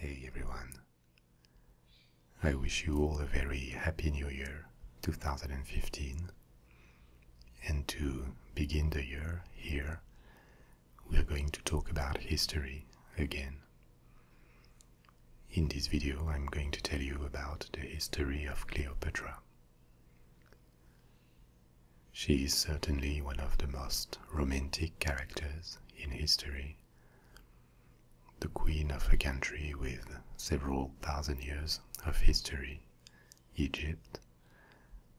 Hey everyone, I wish you all a very happy new year 2015, and to begin the year here, we're going to talk about history again. In this video I'm going to tell you about the history of Cleopatra. She is certainly one of the most romantic characters in history. The queen of a country with several thousand years of history, Egypt,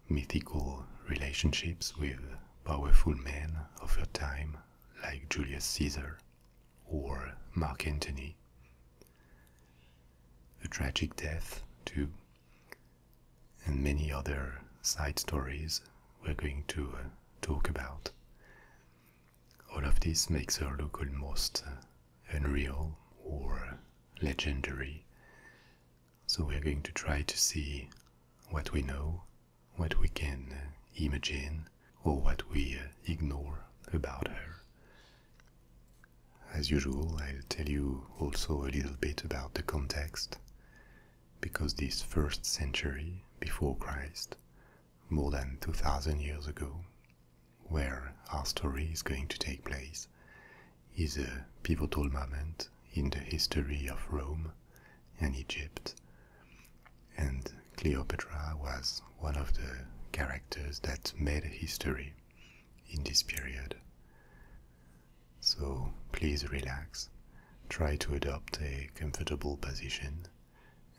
mythical relationships with powerful men of her time like Julius Caesar or Mark Antony, a tragic death too, and many other side stories we're going to talk about. All of this makes her look almost unreal or legendary, so we're going to try to see what we know, what we can imagine, or what we ignore about her. As usual, I'll tell you also a little bit about the context, because this 1st century before Christ, more than 2000 years ago, where our story is going to take place, is a pivotal moment in the history of Rome and Egypt, and Cleopatra was one of the characters that made history in this period. So please relax, try to adopt a comfortable position,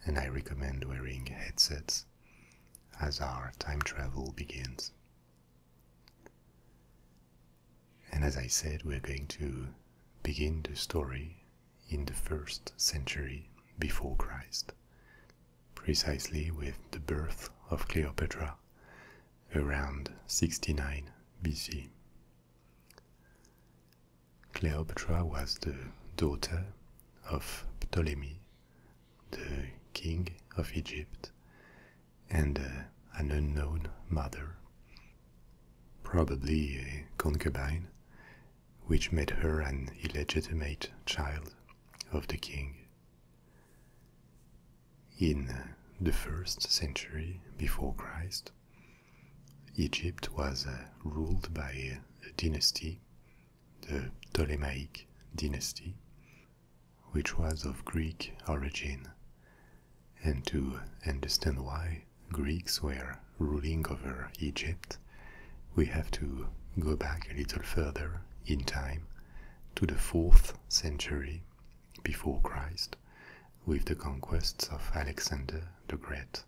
and I recommend wearing headsets as our time travel begins. And as I said, we're going to begin the story in the 1st century before Christ, precisely with the birth of Cleopatra around 69 BC. Cleopatra was the daughter of Ptolemy, the king of Egypt, and an unknown mother, probably a concubine, which made her an illegitimate child of the king. In the 1st century before Christ, Egypt was ruled by a dynasty, the Ptolemaic dynasty, which was of Greek origin, and to understand why Greeks were ruling over Egypt, we have to go back a little further in time to the 4th century before Christ, with the conquests of Alexander the Great.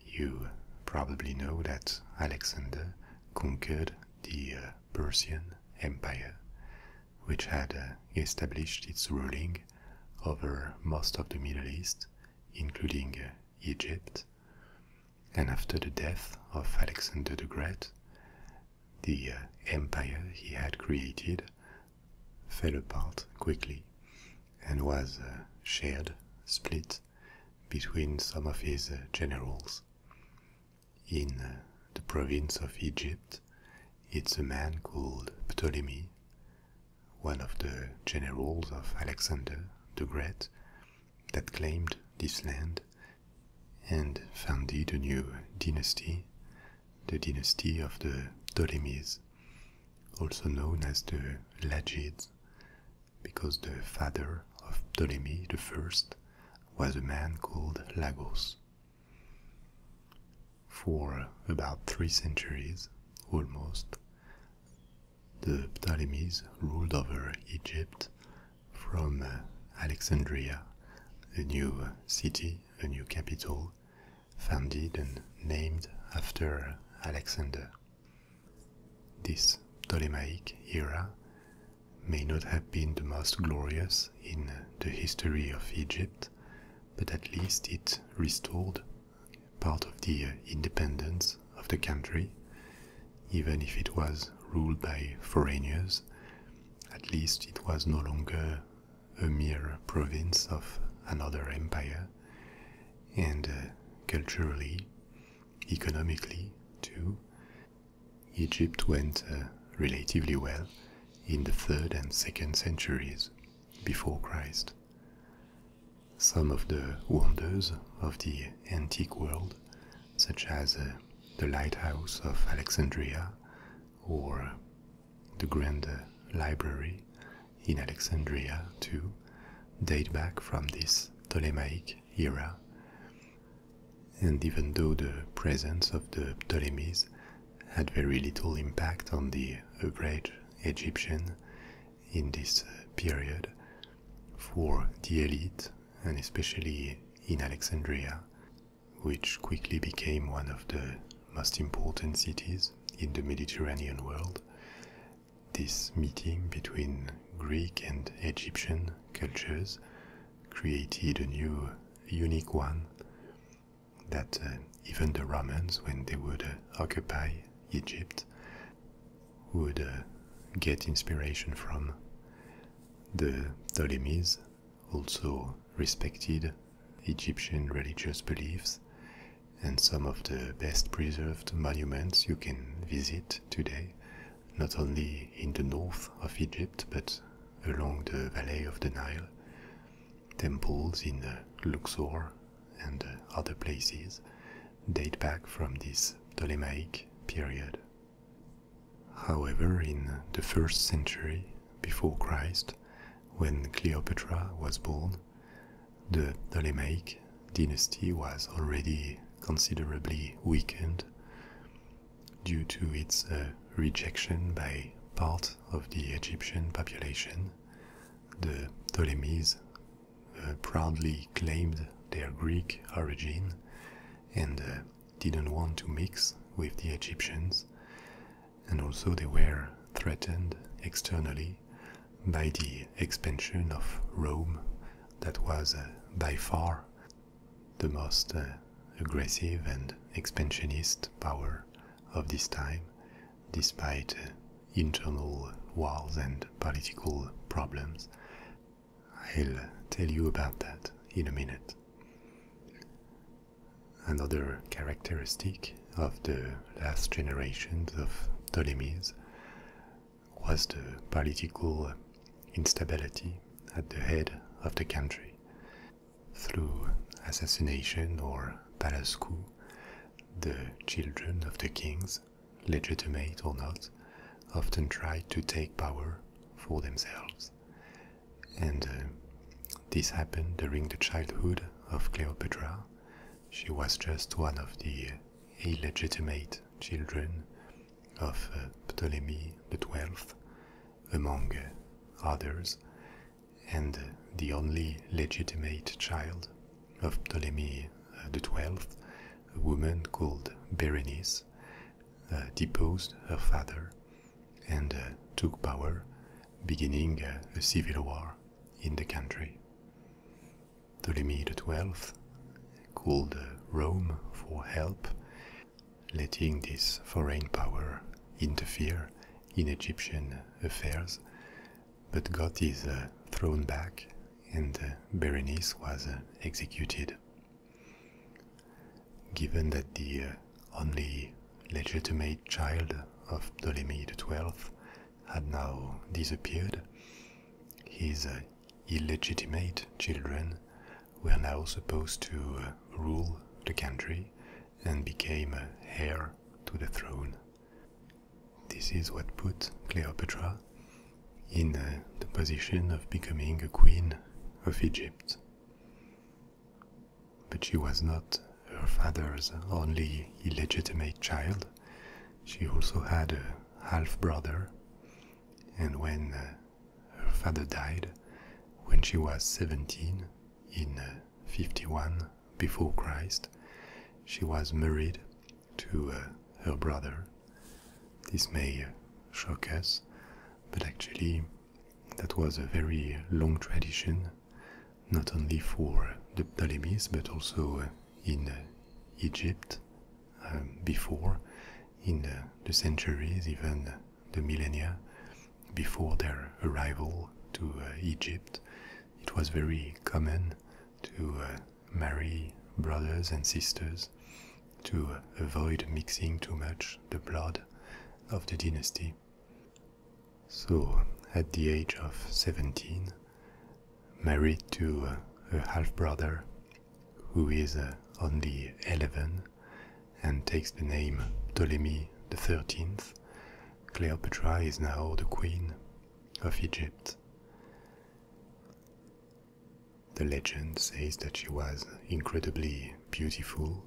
You probably know that Alexander conquered the Persian Empire, which had established its ruling over most of the Middle East, including Egypt, and after the death of Alexander the Great, the empire he had created fell apart quickly and was split between some of his generals. In the province of Egypt, it's a man called Ptolemy, one of the generals of Alexander the Great, that claimed this land and founded a new dynasty, the dynasty of the Ptolemies, also known as the Lagids, because the father of Ptolemy I was a man called Lagos. For about 3 centuries, almost, the Ptolemies ruled over Egypt from Alexandria, a new city, a new capital, founded and named after Alexander. This Ptolemaic era may not have been the most glorious in the history of Egypt, but at least it restored part of the independence of the country, even if it was ruled by foreigners. At least it was no longer a mere province of another empire, and culturally, economically too, Egypt went relatively well in the 3rd and 2nd centuries before Christ. some of the wonders of the antique world, such as the lighthouse of Alexandria or the Grand Library in Alexandria too, date back from this Ptolemaic era. And even though the presence of the Ptolemies had very little impact on the average Egyptian in this period, for the elite, and especially in Alexandria, which quickly became one of the most important cities in the Mediterranean world, this meeting between Greek and Egyptian cultures created a new, unique one that even the Romans, when they would occupy Egypt, would get inspiration from. The Ptolemies also respected Egyptian religious beliefs, and some of the best preserved monuments you can visit today, not only in the north of Egypt but along the valley of the Nile, temples in Luxor and other places, date back from this Ptolemaic period. However, in the 1st century before Christ, when Cleopatra was born, the Ptolemaic dynasty was already considerably weakened due to its rejection by part of the Egyptian population. The Ptolemies proudly claimed their Greek origin and didn't want to mix with the Egyptians, and also they were threatened externally by the expansion of Rome, that was by far the most aggressive and expansionist power of this time, despite internal wars and political problems. I'll tell you about that in a minute. Another characteristic of the last generations of Ptolemies was the political instability at the head of the country. Through assassination or palace coup, the children of the kings, legitimate or not, often tried to take power for themselves. And this happened during the childhood of Cleopatra. She was just one of the illegitimate children of Ptolemy XII, among others, and the only legitimate child of Ptolemy XII, a woman called Berenice, deposed her father and took power, beginning a civil war in the country. Ptolemy XII called Rome for help, letting this foreign power interfere in Egyptian affairs, but got his throne back, and Berenice was executed. Given that the only legitimate child of Ptolemy XII had now disappeared, his illegitimate children were now supposed to rule the country and became heir to the throne. This is what put Cleopatra in the position of becoming a queen of Egypt. But she was not her father's only illegitimate child. She also had a half-brother, and when her father died, when she was 17, in 51 before Christ, she was married to her brother. This may shock us, but actually that was a very long tradition, not only for the Ptolemies but also in Egypt before, in the centuries, even the millennia before their arrival to Egypt. It was very common to marry brothers and sisters to avoid mixing too much the blood of the dynasty. So, at the age of 17, married to a half-brother who is only 11 and takes the name Ptolemy XIII, Cleopatra is now the queen of Egypt. The legend says that she was incredibly beautiful,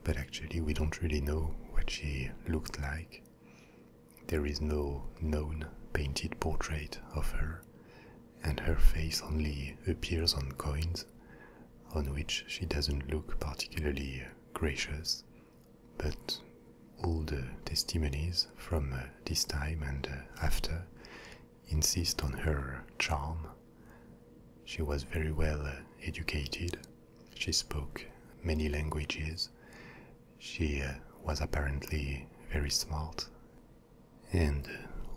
but actually we don't really know what she looked like. There is no known painted portrait of her, and her face only appears on coins, on which she doesn't look particularly gracious, but all the testimonies from this time and after insist on her charm. She was very well educated, she spoke many languages, she was apparently very smart, and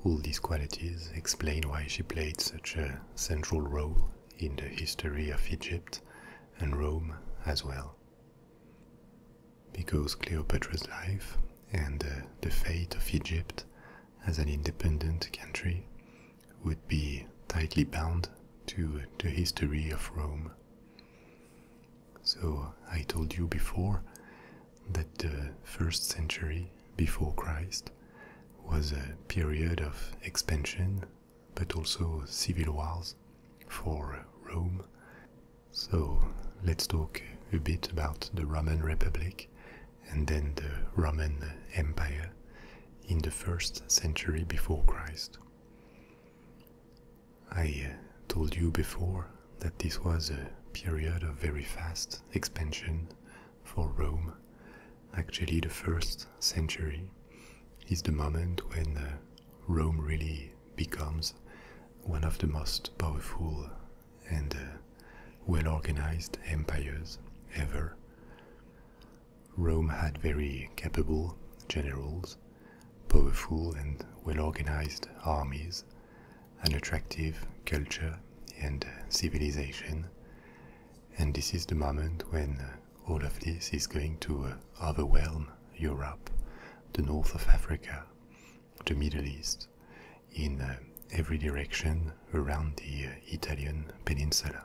all these qualities explain why she played such a central role in the history of Egypt and Rome as well. Because Cleopatra's life and the fate of Egypt as an independent country would be tightly bound to the history of Rome. So I told you before that the 1st century before Christ was a period of expansion but also civil wars for Rome. So let's talk a bit about the Roman Republic and then the Roman Empire in the 1st century before Christ. I told you before that this was a period of very fast expansion for Rome. Actually, the 1st century is the moment when Rome really becomes one of the most powerful and well-organized empires ever. Rome had very capable generals, powerful and well-organized armies, an attractive culture and civilization, and this is the moment when all of this is going to overwhelm Europe, the north of Africa, the Middle East, in every direction around the Italian peninsula.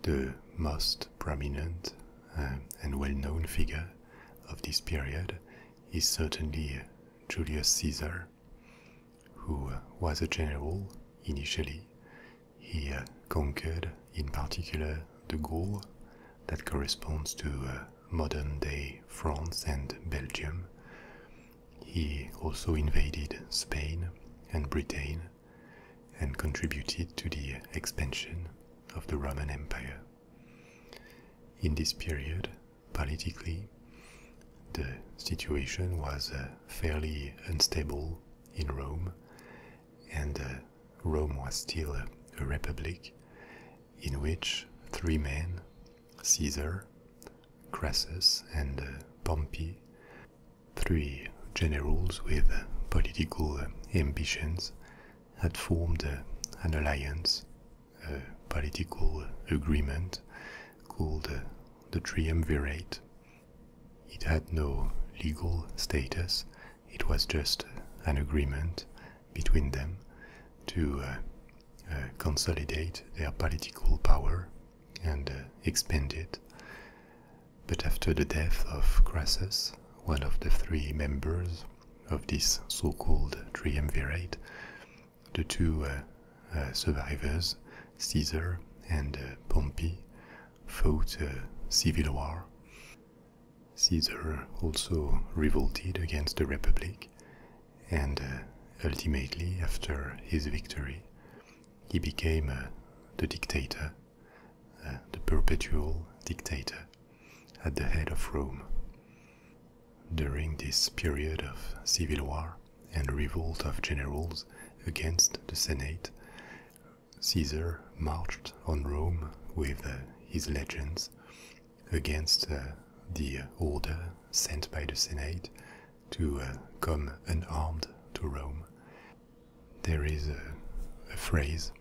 The most prominent and well-known figure of this period is certainly Julius Caesar, who was a general initially. He conquered in particular the Gaul, that corresponds to modern-day France and Belgium. He also invaded Spain and Britain and contributed to the expansion of the Roman Empire. In this period, politically, the situation was fairly unstable in Rome, and Rome was still a republic in which 3 men, Caesar, Crassus and Pompey, 3 generals with political ambitions, had formed an alliance, a political agreement called the Triumvirate. It had no legal status, it was just an agreement between them to consolidate their political power and expand it. But after the death of Crassus, one of the 3 members of this so-called Triumvirate, the 2 survivors, Caesar and Pompey, fought a civil war. Caesar also revolted against the Republic, and ultimately, after his victory, he became the dictator, the perpetual dictator at the head of Rome. During this period of civil war and revolt of generals against the Senate, Caesar marched on Rome with his legions against the order sent by the Senate to come unarmed to Rome. There is a phrase,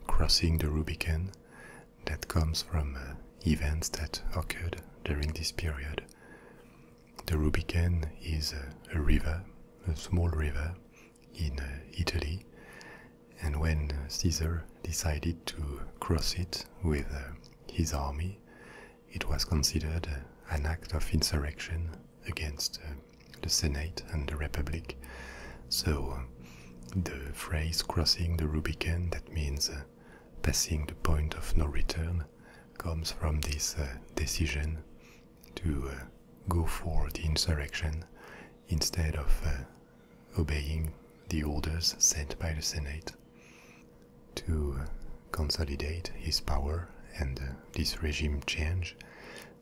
crossing the Rubicon, that comes from events that occurred during this period. The Rubicon is a river, a small river in Italy, And when Caesar decided to cross it with his army, it was considered an act of insurrection against the Senate and the Republic. So the phrase crossing the Rubicon, that means passing the point of no return, comes from this decision to go for the insurrection instead of obeying the orders sent by the Senate. To consolidate his power and this regime change,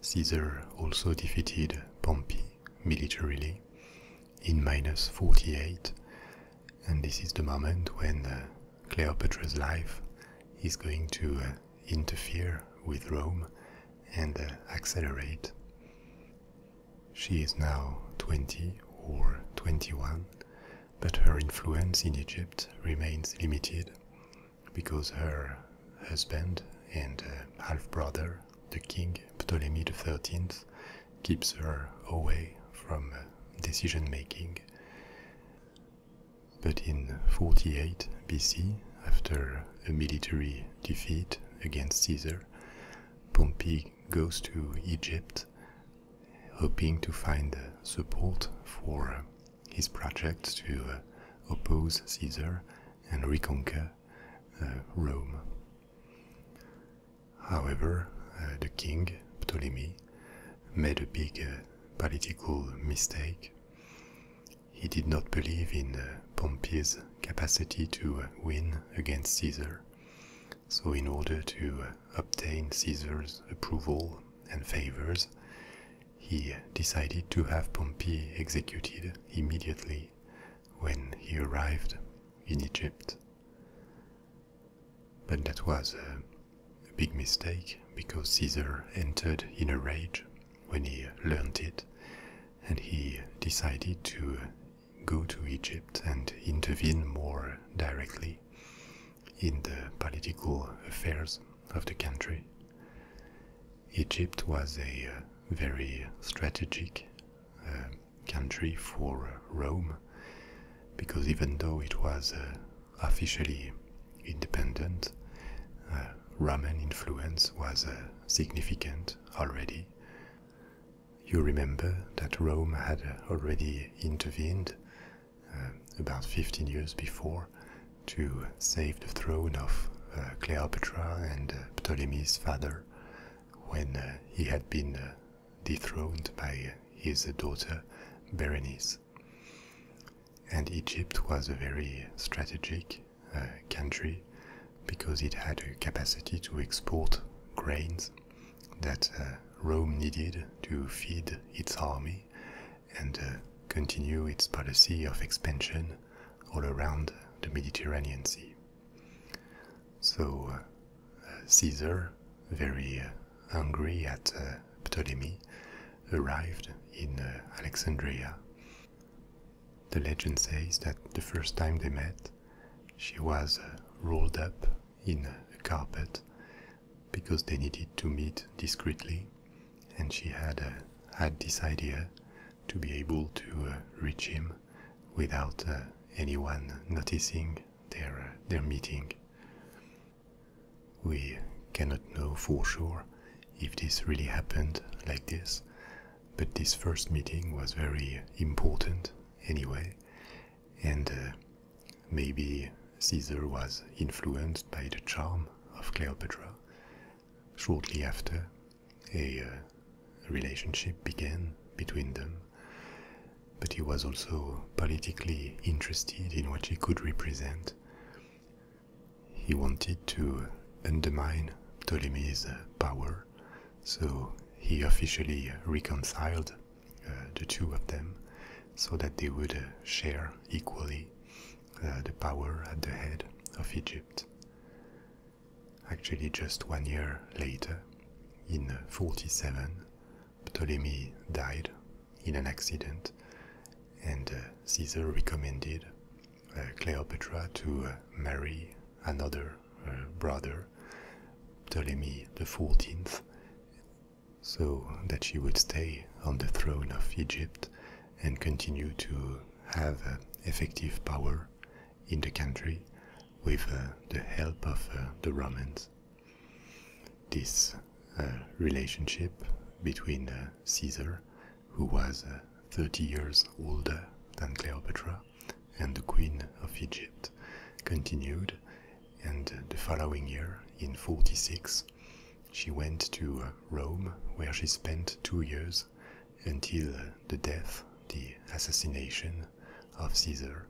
Caesar also defeated Pompey militarily in minus 48, and this is the moment when Cleopatra's life is going to interfere with Rome and accelerate. She is now 20 or 21, but her influence in Egypt remains limited because her husband and half-brother, the king Ptolemy XIII, keeps her away from decision-making. But in 48 BC, after a military defeat against Caesar, Pompey goes to Egypt, hoping to find support for his project to oppose Caesar and reconquer Rome. However, the king, Ptolemy, made a big political mistake. He did not believe in Pompey's capacity to win against Caesar. So in order to obtain Caesar's approval and favors, he decided to have Pompey executed immediately when he arrived in Egypt. But that was a big mistake, because Caesar entered in a rage when he learned it, and he decided to go to Egypt and intervene more directly in the political affairs of the country. Egypt was a very strategic country for Rome, because even though it was officially independent, Roman influence was significant already. You remember that Rome had already intervened about 15 years before to save the throne of Cleopatra and Ptolemy's father when he had been dethroned by his daughter Berenice. And Egypt was a very strategic country because it had a capacity to export grains that Rome needed to feed its army and continue its policy of expansion all around the Mediterranean Sea. So Caesar, very angry at Ptolemy, arrived in Alexandria. The legend says that the first time they met, she was rolled up in a carpet because they needed to meet discreetly, and she had this idea to be able to reach him without anyone noticing their meeting. We cannot know for sure if this really happened like this, but this first meeting was very important anyway, and maybe Caesar was influenced by the charm of Cleopatra. Shortly after, a relationship began between them, but he was also politically interested in what she could represent. He wanted to undermine Ptolemy's power, so he officially reconciled the two of them so that they would share equally the power at the head of Egypt. Actually, just 1 year later, in 47, Ptolemy died in an accident, and Caesar recommended Cleopatra to marry another brother, Ptolemy XIV, so that she would stay on the throne of Egypt and continue to have effective power in the country with the help of the Romans. This relationship between Caesar, who was 30 years older than Cleopatra, and the Queen of Egypt continued, and the following year, in 46, she went to Rome, where she spent 2 years until the death, the assassination of Caesar.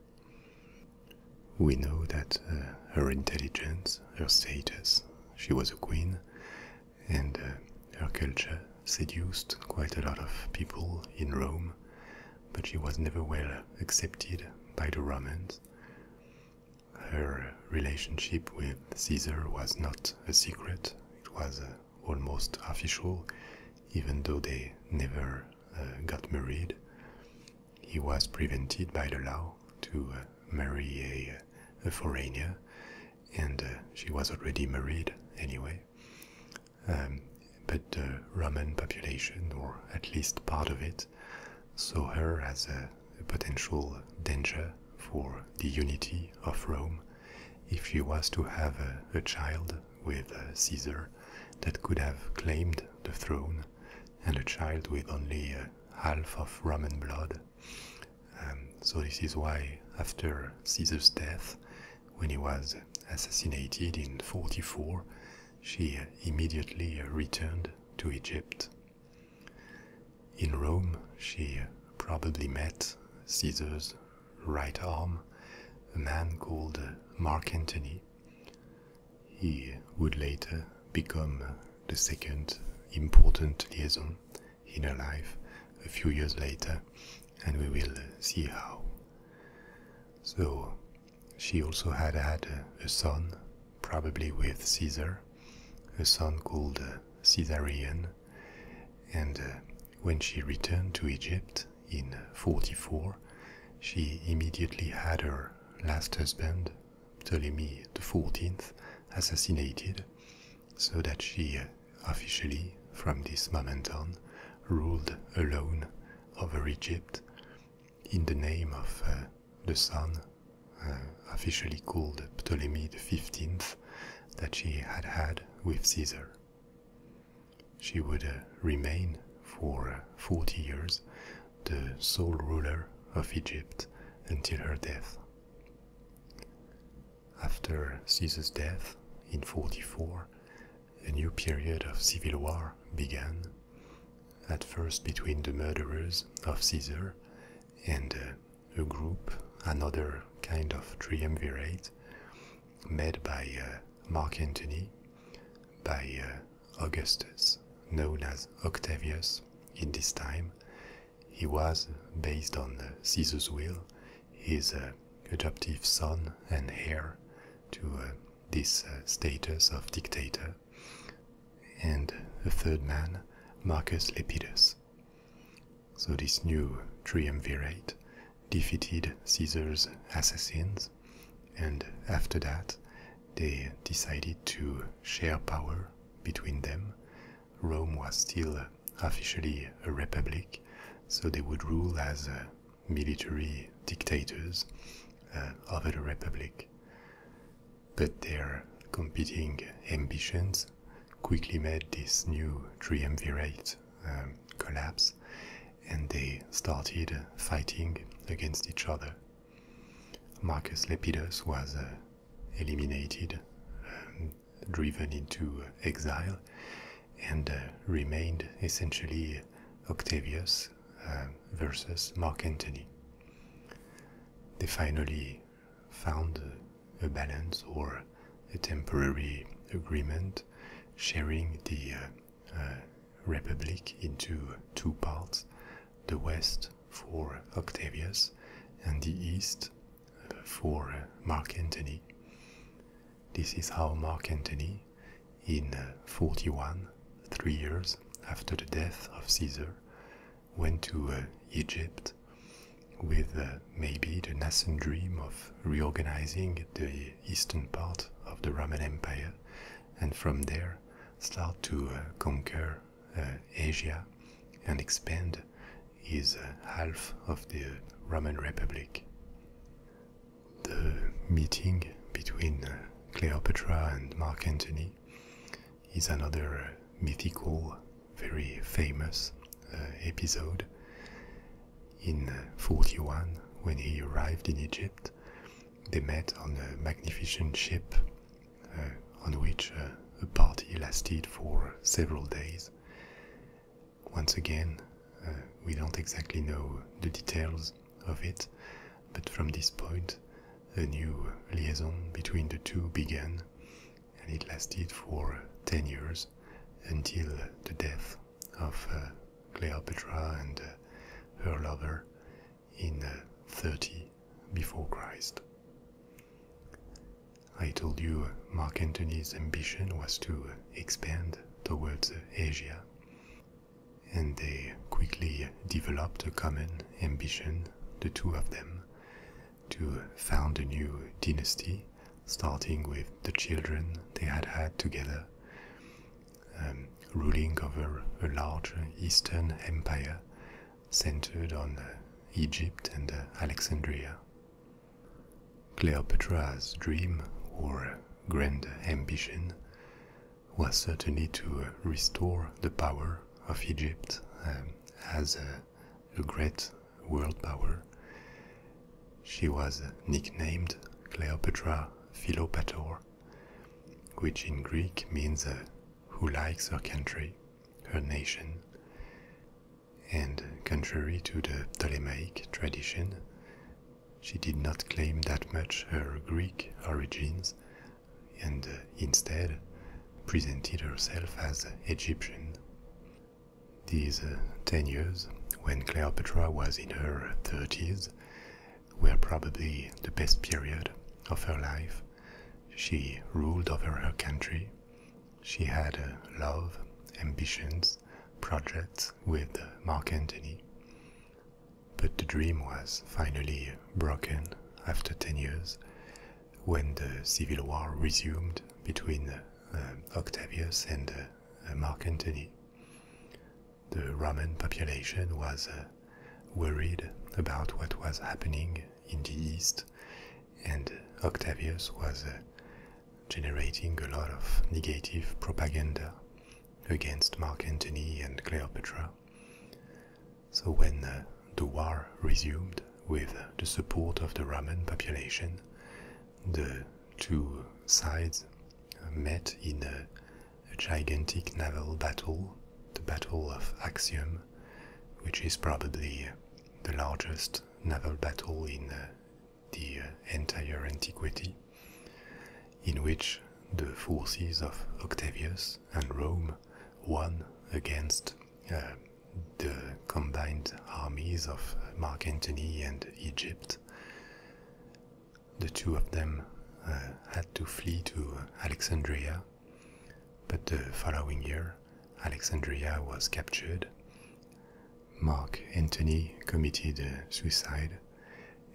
We know that her intelligence, her status, she was a queen, and her culture seduced quite a lot of people in Rome, but she was never well accepted by the Romans. Her relationship with Caesar was not a secret, it was almost official, even though they never got married. He was prevented by the law to marry a foreigner, and she was already married anyway. But the Roman population, or at least part of it, saw her as a potential danger for the unity of Rome if she was to have a child with Caesar that could have claimed the throne, and a child with only half of Roman blood. So this is why after Caesar's death, when he was assassinated in 44, she immediately returned to Egypt. In Rome, she probably met Caesar's right arm, a man called Mark Antony. He would later become the second important liaison in her life a few years later, and we will see how. So she also had a son, probably with Caesar, a son called Caesarion, and when she returned to Egypt in 44, she immediately had her last husband, Ptolemy XIV, assassinated, so that she officially, from this moment on, ruled alone over Egypt in the name of the son, officially called Ptolemy XV, that she had had with Caesar. She would remain for 40 years the sole ruler of Egypt until her death. After Caesar's death in 44, a new period of civil war began, at first between the murderers of Caesar and a group, another kind of triumvirate, made by Mark Antony, by Augustus, known as Octavius in this time. He was, based on Caesar's will, his adoptive son and heir to this status of dictator, and a third man, Marcus Lepidus. So this new triumvirate defeated Caesar's assassins, and after that they decided to share power between them. Rome was still officially a republic, so they would rule as military dictators over the republic. But their competing ambitions quickly made this new triumvirate collapse, and they started fighting against each other. Marcus Lepidus was eliminated, driven into exile, and remained essentially Octavius versus Mark Antony. They finally found a balance, or a temporary agreement, sharing the republic into two parts, the west for Octavius and the east for Mark Antony. This is how Mark Antony, in 41, 3 years after the death of Caesar, went to Egypt with maybe the nascent dream of reorganizing the eastern part of the Roman Empire, and from there start to conquer Asia and expand his half of the Roman Republic. The meeting between Cleopatra and Mark Antony is another mythical, very famous episode. In 41, when he arrived in Egypt, they met on a magnificent ship on which a party lasted for several days. Once again, we don't exactly know the details of it, but from this point a new liaison between the two began, and it lasted for 10 years until the death of Cleopatra and her lover in 30 before Christ. I told you Mark Antony's ambition was to expand towards Asia, and they quickly developed a common ambition, the two of them, to found a new dynasty, starting with the children they had had together, ruling over a large Eastern empire centered on Egypt and Alexandria. Cleopatra's dream or grand ambition was certainly to restore the power of Egypt as a great world power. She was nicknamed Cleopatra Philopator, which in Greek means who likes her country, her nation. And contrary to the Ptolemaic tradition, she did not claim that much her Greek origins, and instead presented herself as Egyptian. These 10 years, when Cleopatra was in her 30s, were probably the best period of her life. She ruled over her country. She had love, ambitions, projects with Mark Antony. But the dream was finally broken after 10 years, when the civil war resumed between Octavius and Mark Antony. The Roman population was worried about what was happening in the East, and Octavius was generating a lot of negative propaganda against Mark Antony and Cleopatra. So when the war resumed with the support of the Roman population, the two sides met in a gigantic naval battle, the Battle of Axiom, which is probably the largest naval battle in the entire Antiquity, in which the forces of Octavius and Rome won against the combined armies of Mark Antony and Egypt. The two of them had to flee to Alexandria, but the following year Alexandria was captured. Mark Antony committed suicide,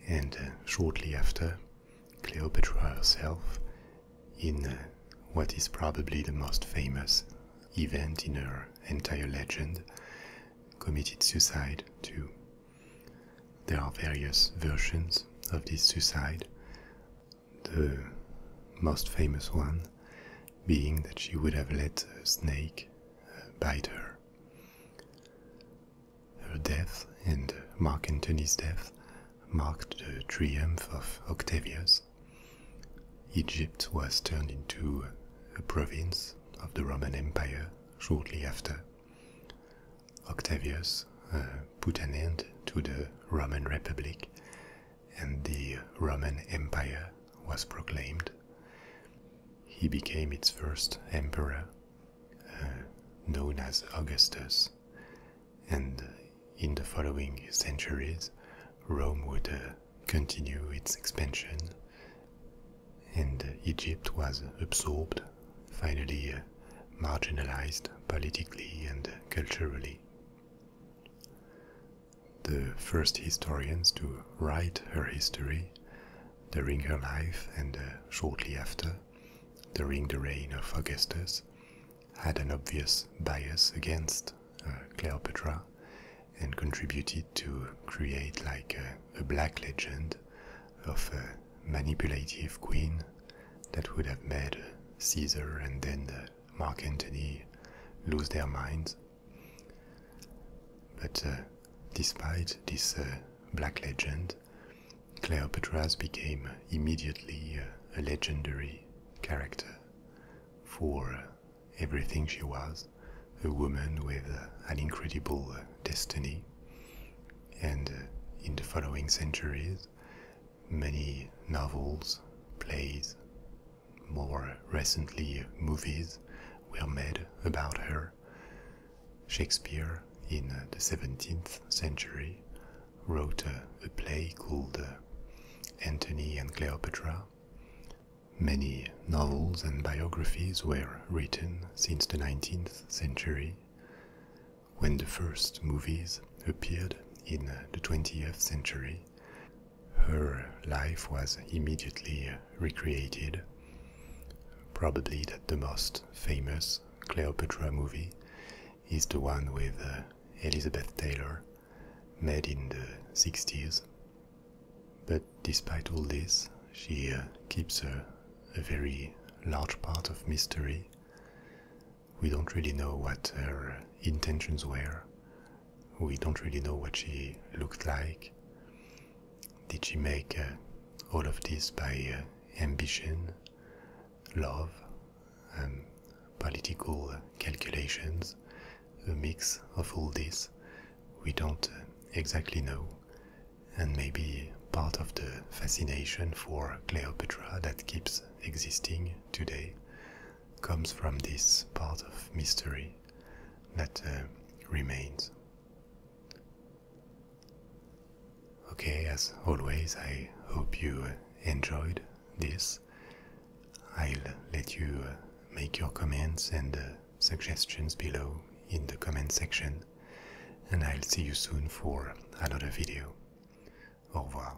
and shortly after, Cleopatra herself, in what is probably the most famous event in her entire legend, committed suicide too. There are various versions of this suicide, the most famous one being that she would have let a snake bite her. Her death and Mark Antony's death marked the triumph of Octavius. Egypt was turned into a province of the Roman Empire shortly after. Octavius put an end to the Roman Republic, and the Roman Empire was proclaimed. He became its first emperor, known as Augustus, and in the following centuries Rome would continue its expansion, and Egypt was absorbed, finally marginalized politically and culturally. The first historians to write her history during her life and shortly after, during the reign of Augustus, had an obvious bias against Cleopatra and contributed to create like a black legend of a manipulative queen that would have made Caesar and then Mark Antony lose their minds. But despite this black legend, Cleopatra became immediately a legendary character for everything she was, a woman with an incredible destiny. And in the following centuries, many novels, plays, more recently movies were made about her. Shakespeare in the 17th century wrote a play called Antony and Cleopatra. Many novels and biographies were written since the 19th century. When the first movies appeared in the 20th century, her life was immediately recreated. Probably that the most famous Cleopatra movie is the one with Elizabeth Taylor, made in the 60s. But despite all this, she keeps a very large part of mystery. We don't really know what her intentions were. We don't really know what she looked like. Did she make all of this by ambition, love, political calculations, a mix of all this? We don't exactly know, and maybe part of the fascination for Cleopatra that keeps existing today comes from this part of mystery that remains. Okay, as always, I hope you enjoyed this. I'll let you make your comments and suggestions below in the comment section, and I'll see you soon for another video. Au revoir.